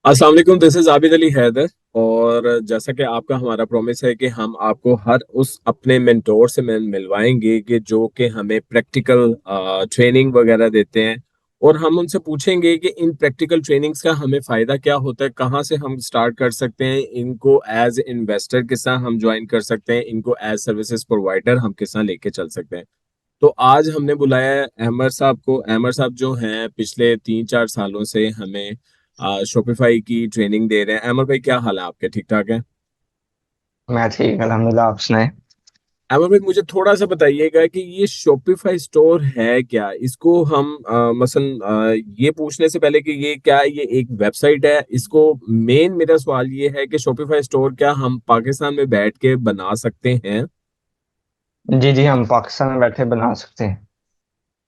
अस्सलाम वालेकुम, this is Abid Ali Haider. और जैसा कि आपका हमारा प्रॉमिस है कि हम आपको हर उस अपने मेंटोर से मिलवाएंगे कि जो कि हमें प्रैक्टिकल ट्रेनिंग वगैरह देते हैं। और हम उनसे पूछेंगे कि इन प्रैक्टिकल ट्रेनिंग्स का हमें फायदा क्या होता है, कहाँ से हम स्टार्ट कर सकते हैं, इनको एज इन्वेस्टर किस तरह हम ज्वाइन कर सकते हैं, इनको एज सर्विसेज प्रोवाइडर हम किस तरह लेके चल सकते हैं। तो आज हमने बुलाया है अहमद साहब को। अहमद साहब जो हैं पिछले 3-4 सालों से हमें शॉपिफाई की ट्रेनिंग दे रहे हैं। अहमद भाई, क्या हाल है आपके? ठीक ठाक है? मैं ठीक अल्हम्दुलिल्लाह। आप सुनाए। अहमद भाई, मुझे थोड़ा सा बताइएगा कि ये शॉपिफाई स्टोर है क्या। इसको हम मसलन ये पूछने से पहले कि ये क्या है, ये एक वेबसाइट है, इसको मेन मेरा सवाल ये है कि शॉपिफाई स्टोर क्या हम पाकिस्तान में बैठ के बना सकते हैं? जी जी, हम पाकिस्तान में बैठे बना सकते हैं।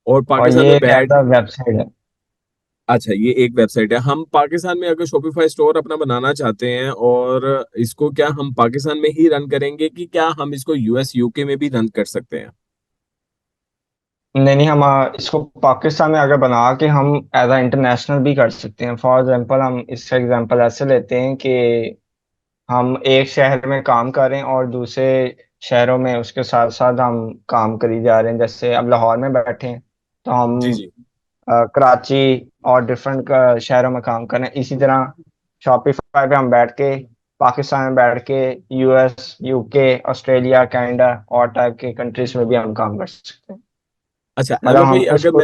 और और पाकिस्तान ये में एक बैठ ऐसा वेबसाइट है। अच्छा, ये एक वेबसाइट है। हम पाकिस्तान में अगर शॉपिफाई स्टोर अपना बनाना चाहते हैं, और इसको क्या हम पाकिस्तान में ही रन करेंगे कि क्या हम इसको यूएस यूके में भी रन कर सकते हैं? नहीं नहीं, हम इसको पाकिस्तान में अगर बना के हम एज इंटरनेशनल भी कर सकते हैं। फॉर एग्जांपल, हम इसका एग्जांपल ऐसे लेते हैं कि हम एक शहर में काम कर रहे हैं और दूसरे शहरों में उसके साथ साथ हम काम करी जा रहे हैं। जैसे अब लाहौर में बैठे हैं तो जी हम जी। कराची और डिफरेंट शहरों में काम कर रहे हैं। इसी तरह शॉपिफाई पे हम बैठ के पाकिस्तान में बैठ के यूएस, यूके, ऑस्ट्रेलिया, कनाडा और टाइप के कंट्रीज में भी हम काम कर सकते हैं। अच्छा मतलब अहमद भाई, हम उसको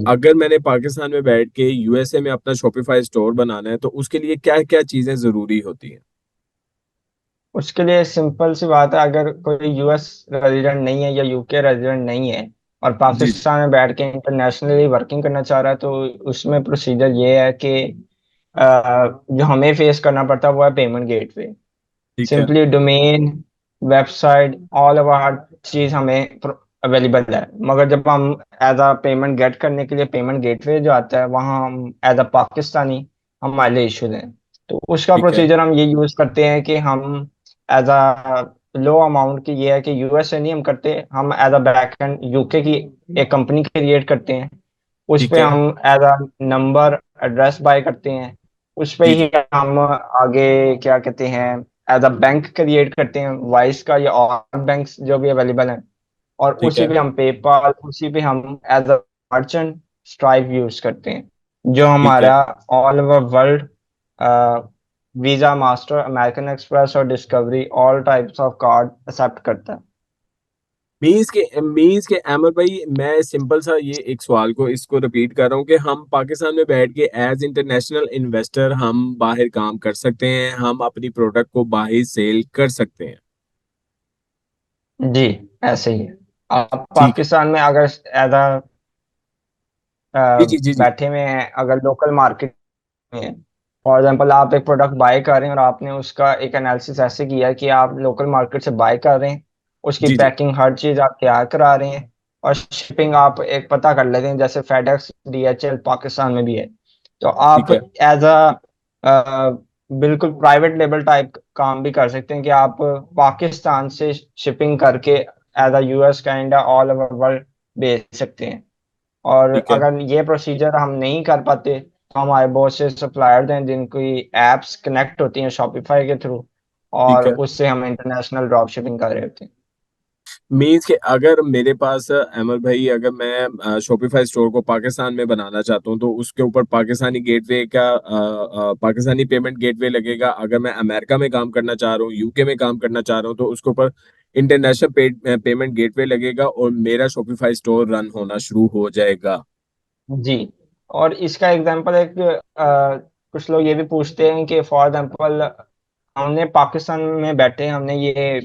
अगर मैंने पाकिस्तान में बैठ के यूएसए में अपना शॉपिफाई स्टोर बनाना है, तो उसके लिए क्या क्या चीजें जरूरी होती हैं? उसके लिए सिंपल सी बात है। अगर कोई यूएस रेजिडेंट नहीं है या यूके रेजिडेंट नहीं है और जी जी। पाकिस्तान में बैठ के इंटरनेशनली वर्किंग करना चाह रहा है, तो उसमें प्रोसीजर ये है कि जो हमें फेस करना पड़ता है वो है पेमेंट गेटवे। ठीक है। Simply domain, website, all over हर चीज हमें अवेलेबल है। मगर जब हम एज अ पेमेंट गेट करने के लिए पेमेंट गेटवे जो आता है, वहाँ हम एज अ पाकिस्तानी हमारे इशूज हैं। तो उसका ठीक है। प्रोसीजर हम ये यूज करते हैं कि हम एज अ लो अमाउंट की ये है कि यूएस से नहीं हम करते, हम as a back end UK की एक कंपनी क्रिएट करते हैं। उस ठीक पे है। हम as a number address buy करते हैं। उस पे जी ही जी। हम आगे क्या कहते हैं, एज अ बैंक क्रिएट करते हैं, वाइस का या और बैंक्स जो भी अवेलेबल हैं। और ठीक उसी है। पे हम पेपाल, उसी पे हम as a merchant Stripe use करते हैं, जो ठीक है। हमारा all over world Visa, Master, American Express और Discovery all types of card accept करता है। मीन्स के अहमद भाई, मैं सिंपल सा ये एक सवाल को इसको रिपीट कर रहा हूँ कि हम पाकिस्तान में बैठ के एज इंटरनेशनल इन्वेस्टर हम बाहर काम कर सकते हैं, हम अपनी प्रोडक्ट को बाहर सेल कर सकते हैं? जी, ऐसे ही है। आप ठीक है। पाकिस्तान में अगर एज अ जी जी जी जी। बैठे हुए हैं, अगर लोकल मार्केट में है, फॉर एग्जांपल आप एक प्रोडक्ट बाय कर रहे हैं और आपने उसका एक एनालिसिस ऐसे किया है कि आप लोकल मार्केट से बाय कर रहे हैं, उसकी जी जी। पैकिंग हर चीज आप तैयार करा रहे हैं और शिपिंग आप एक पता कर लेते हैं, जैसे फेडेक्स, डीएचएल पाकिस्तान में भी है। तो आप ठीक है। एज अ बिल्कुल प्राइवेट लेवल टाइप काम भी कर सकते हैं कि आप पाकिस्तान से शिपिंग करके as a US, Canada, all over world भेज सकते हैं। और ठीक है। अगर ये प्रोसीजर हम नहीं कर पाते तो हमारे बहुत से सप्लायर्स हैं जिनकी एप्स कनेक्ट होती हैं शॉपिफाई के थ्रू, ठीक और है। उससे हम इंटरनेशनल ड्रॉप शिपिंग कर रहे होते हैं। मीन्स के अगर मेरे पास अहमद भाई, अगर मैं शॉपिफाई स्टोर को पाकिस्तान में बनाना चाहता हूँ, तो उसके ऊपर पाकिस्तानी गेटवे का पाकिस्तानी पेमेंट गेटवे लगेगा। अगर मैं अमेरिका में काम करना चाह रहा हूँ, यूके में काम करना चाह रहा हूँ, तो उसके ऊपर इंटरनेशनल पेमेंट गेटवे लगेगा और मेरा शॉपिफाई स्टोर रन होना शुरू हो जाएगा। जी। और इसका एग्जांपल एक कुछ लोग ये भी पूछते हैं कि फॉर एग्जांपल हमने पाकिस्तान में बैठे हमने ये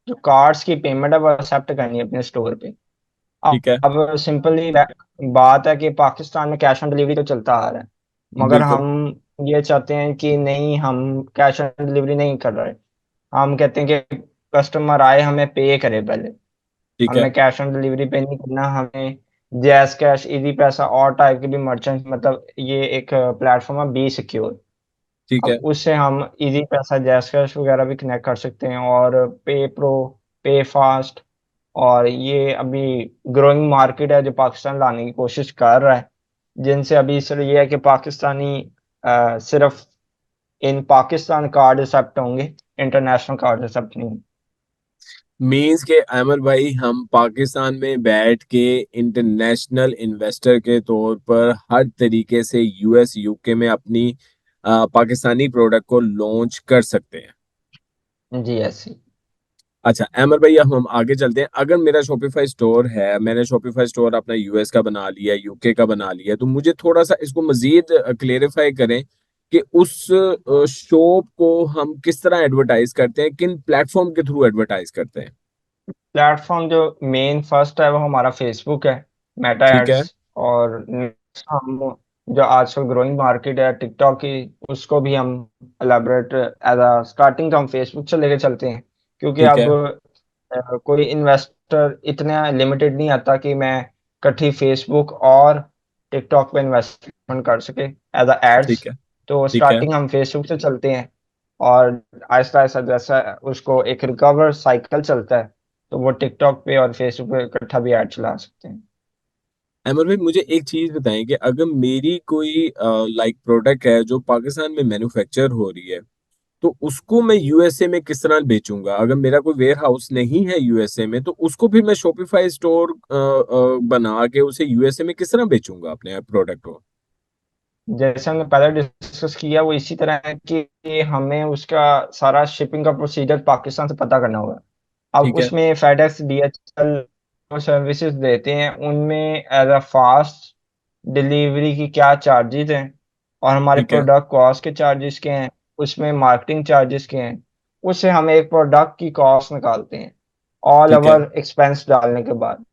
जो कार्ड्स की पेमेंट है वो एक्सेप्ट करनी है अपने स्टोर पे। ठीक है। अब सिंपली बात है कि पाकिस्तान में कैश ऑन डिलीवरी तो चलता आ रहा है, मगर बिल्कुल। हम ये चाहते हैं कि नहीं, हम कैश ऑन डिलीवरी नहीं कर रहे। हम कहते हैं कि कस्टमर आए हमें पे करे पहले, ठीक है। हमने कैश ऑन डिलीवरी पे नहीं करना। हमें जैस कैश, इजी पैसा और टाइप के भी मर्चेंट, मतलब ये एक प्लेटफॉर्म है बी सिक्योर। ठीक अब है। उससे हम इजी पैसा, जैस कैश वगैरह भी कनेक्ट कर सकते हैं, और पे प्रो, पे फास्ट। और ये अभी ग्रोइंग मार्केट है जो पाकिस्तान लाने की कोशिश कर रहा है, जिनसे अभी सर ये है कि पाकिस्तानी सिर्फ इन पाकिस्तान कार्ड एक्सेप्ट होंगे, इंटरनेशनल कार्ड एक्सेप्ट नहीं होंगे। मीन्स के अमर भाई हम पाकिस्तान में बैठ के इंटरनेशनल इन्वेस्टर के तौर पर हर तरीके से यूएस यूके में अपनी पाकिस्तानी प्रोडक्ट को लॉन्च कर सकते हैं। जी ऐसी। अच्छा अमर भाई अब हम आगे चलते हैं। अगर मेरा शॉपिफाई स्टोर है, मैंने शॉपिफाई स्टोर अपना यूएस का बना लिया, यूके का बना लिया, तो मुझे थोड़ा सा इसको मजीद क्लेरिफाई करें कि उस शॉप को हम किस तरह एडवर्टाइज करते हैं, किन प्लेटफॉर्म के थ्रू एडवर्टाइज करते हैं। प्लेटफॉर्म जो मेन फर्स्ट है वो हमारा फेसबुक है, मेटा ठीक एड्स। है। और next हम जो आजकल ग्रोइंग मार्केट है टिकटॉक की, उसको भी हम एलाबरेट एज अ स्टार्टिंग तो हम फेसबुक से लेके चलते हैं, क्योंकि ठीक अब है। कोई इन्वेस्टर इतना लिमिटेड नहीं आता कि मैं इकट्ठी फेसबुक और टिकटॉक पे इन्वेस्टमेंट कर सके एज अ एड्स। ठीक है। तो ठीक है। स्टार्टिंग हम फेसबुक से चलते हैं, और आहिस्ता आहिस्ता जैसा उसको एक रिकवर साइकिल चलता है, तो वो टिकटॉक पे और फेसबुक पे इकट्ठा भी ऐड चला सकते हैं। अमर भाई मुझे एक चीज बताएं कि अगर मेरी कोई लाइक प्रोडक्ट है जो पाकिस्तान में मैन्युफैक्चर हो रही है, तो उसको मैं यूएसए में किस तरह बेचूंगा। अगर मेरा कोई वेयर हाउस नहीं है यूएसए में, तो उसको फिर मैं शॉपिफाई स्टोर बना के उसे यूएसए में किस तरह बेचूंगा अपने प्रोडक्ट को। जैसे हमने पहले डिस्कस किया, वो इसी तरह है कि हमें उसका सारा शिपिंग का प्रोसीजर पाकिस्तान से पता करना होगा। अब ठीक है। उसमें फेडेक्स, डीएचएल जो सर्विसेज देते हैं, उनमें एज अ फास्ट डिलीवरी की क्या चार्जेस हैं, और हमारे ठीक है। प्रोडक्ट कॉस्ट के चार्जेस क्या हैं, उसमें मार्केटिंग चार्जेस क्या हैं। उससे हम एक प्रोडक्ट की कॉस्ट निकालते हैं ऑल ठीक है। ओवर एक्सपेंस डालने के बाद।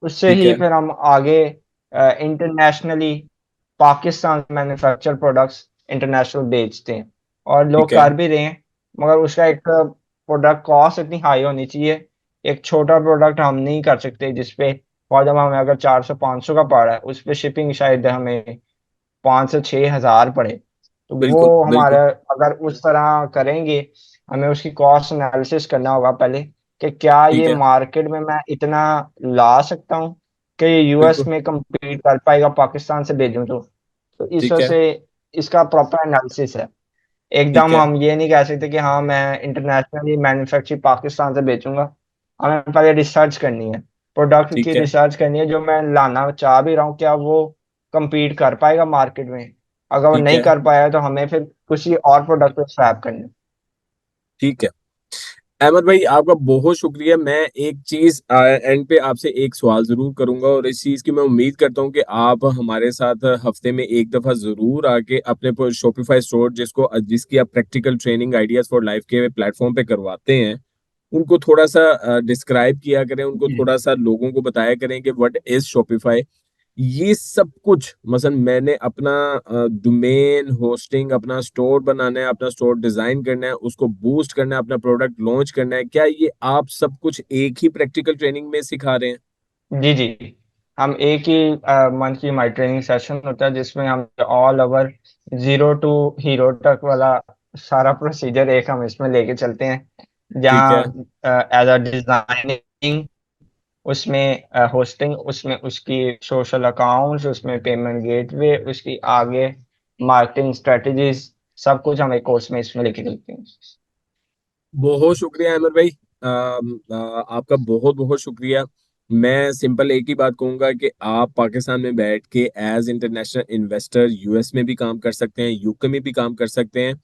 उससे ठीक ही है। फिर हम आगे internationally Pakistan manufacture products international बेचते हैं, और ठीक लोग है। कर भी रहे हैं। मगर उसका एक प्रोडक्ट कॉस्ट इतनी हाई होनी चाहिए। एक छोटा प्रोडक्ट हम नहीं कर सकते जिसपे फॉर एग्जाम्पल हमें अगर 400 500 का पड़ रहा है, उस पे शिपिंग शायद हमें 5 से 6 हज़ार पड़े। तो बिल्कुल वो बिल्कुल। हमारा, अगर उस तरह करेंगे, हमें उसकी कॉस्ट एनालिसिस करना होगा पहले, कि क्या ठीक ये है। मार्केट में मैं इतना ला सकता हूँ कि ये यूएस बिल्कुल। में compete कर पाएगा पाकिस्तान से भेजूं तो इस ठीक वजह है। से इसका प्रॉपर एनालिसिस है। ठीक एकदम है। हम ये नहीं कह सकते कि हाँ मैं इंटरनेशनली मैन्युफैक्चर पाकिस्तान से बेचूंगा। हमें पहले रिसर्च करनी है, प्रोडक्ट की ठीक है। रिसर्च करनी है, जो मैं लाना चाह भी रहा हूँ क्या वो compete कर पाएगा मार्केट में। अगर वो ठीक नहीं है। कर पाया तो हमें फिर किसी और प्रोडक्ट पे स्वैप करनी है। ठीक है। अहमद भाई आपका बहुत शुक्रिया। मैं एक चीज एंड पे आपसे एक सवाल जरूर करूंगा, और इस चीज की मैं उम्मीद करता हूं कि आप हमारे साथ हफ्ते में एक दफा जरूर आके अपने शॉपिफाई स्टोर जिसकी आप practical training ideas for life के प्लेटफॉर्म पे करवाते हैं, उनको थोड़ा सा डिस्क्राइब किया करें, उनको जी थोड़ा सा लोगों को बताया करें कि व्हाट इज शॉपिफाई। ये सब कुछ मसलन मैंने अपना डोमेन होस्टिंग, अपना स्टोर बनाना है, अपना स्टोर डिजाइन करना है, उसको बूस्ट करना है, अपना प्रोडक्ट लॉन्च करना है, क्या ये आप सब कुछ एक ही प्रैक्टिकल ट्रेनिंग में सिखा रहे हैं। जी जी। हम एक ही मंथ की हमारी ट्रेनिंग सेशन होता है, जिसमें हम all over zero to hero तक वाला सारा प्रोसीजर एक हम इसमें लेके चलते हैं, ठीक जहाँ है। एज अ डिजाइनिंग, उसमें होस्टिंग, उसमें उसकी सोशल अकाउंट्स, उसमें पेमेंट गेटवे, उसकी आगे मार्केटिंग स्ट्रेटजीज, सब कुछ हम एक कोर्स में इसमें लेके चलते हैं। बहुत शुक्रिया अहमद भाई। आपका बहुत बहुत शुक्रिया। मैं सिंपल एक ही बात कहूंगा कि आप पाकिस्तान में बैठ के एज इंटरनेशनल इन्वेस्टर यूएस में भी काम कर सकते हैं, यूके में भी काम कर सकते हैं,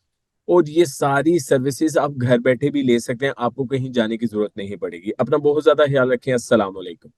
और ये सारी सर्विसेज आप घर बैठे भी ले सकते हैं। आपको कहीं जाने की जरूरत नहीं पड़ेगी। अपना बहुत ज्यादा ख्याल रखें। अस्सलाम वालेकुम।